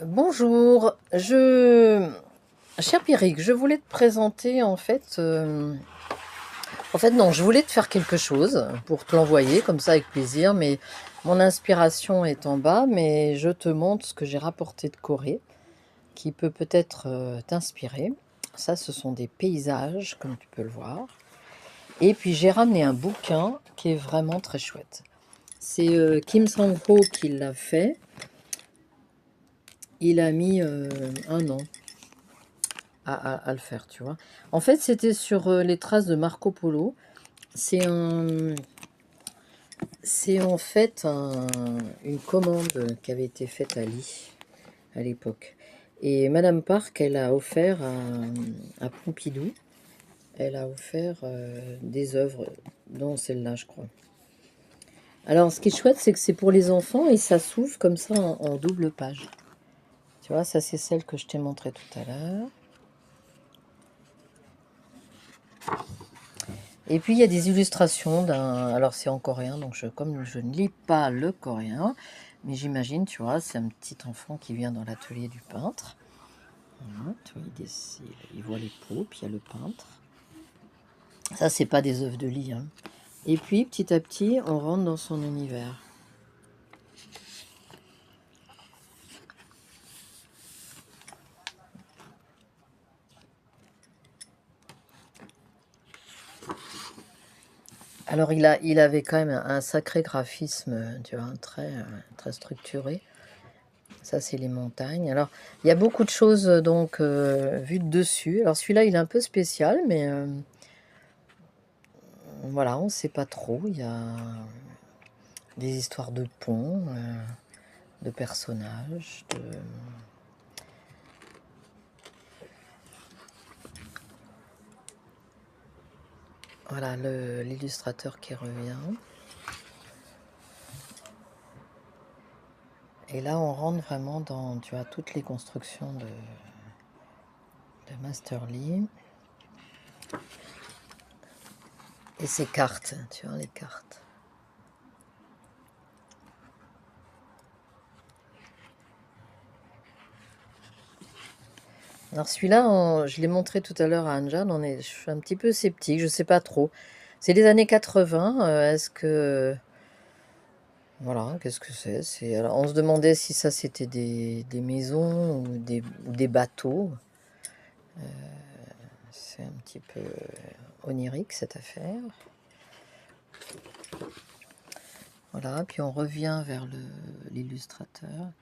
Bonjour, cher Pierrick, je voulais te présenter non, je voulais te faire quelque chose pour te l'envoyer comme ça avec plaisir, mais mon inspiration est en bas, mais je te montre ce que j'ai rapporté de Corée qui peut peut-être t'inspirer. Ça, ce sont des paysages, comme tu peux le voir. Et puis j'ai ramené un bouquin qui est vraiment très chouette. C'est Kim Sang-ho qui l'a fait. Il a mis 1 an à le faire, tu vois. En fait, c'était sur les traces de Marco Polo. C'est un, c'est en fait une commande qui avait été faite à Lee à l'époque. Et Madame Park, elle a offert à Pompidou, elle a offert des œuvres, dont celle-là, je crois. Alors, ce qui est chouette, c'est que c'est pour les enfants et ça s'ouvre comme ça en double page. Tu vois, ça, c'est celle que je t'ai montrée tout à l'heure. Et puis il y a des illustrations d'un. Alors c'est en coréen, donc comme je ne lis pas le coréen, mais j'imagine, tu vois, c'est un petit enfant qui vient dans l'atelier du peintre. Voilà, tu vois, il voit les peaux, puis il y a le peintre. Ça, c'est pas des œuvres de Lee, hein. Et puis petit à petit, on rentre dans son univers. Alors il avait quand même un sacré graphisme, tu vois, très structuré. Ça, c'est les montagnes. Alors, il y a beaucoup de choses donc vues de dessus. Alors, celui-là, il est un peu spécial, mais voilà, on ne sait pas trop. Il y a des histoires de ponts, de personnages, Voilà, l'illustrateur qui revient. Et là, on rentre vraiment dans, tu vois, toutes les constructions de Master Lee. Et ses cartes, tu vois, les cartes. Alors celui-là, je l'ai montré tout à l'heure à Anjan, je suis un petit peu sceptique, je sais pas trop. C'est les années 80, est-ce que... Voilà, qu'est-ce que c'est? Alors, on se demandait si ça c'était des maisons ou des bateaux. C'est un petit peu onirique cette affaire. Voilà, puis on revient vers l'illustrateur.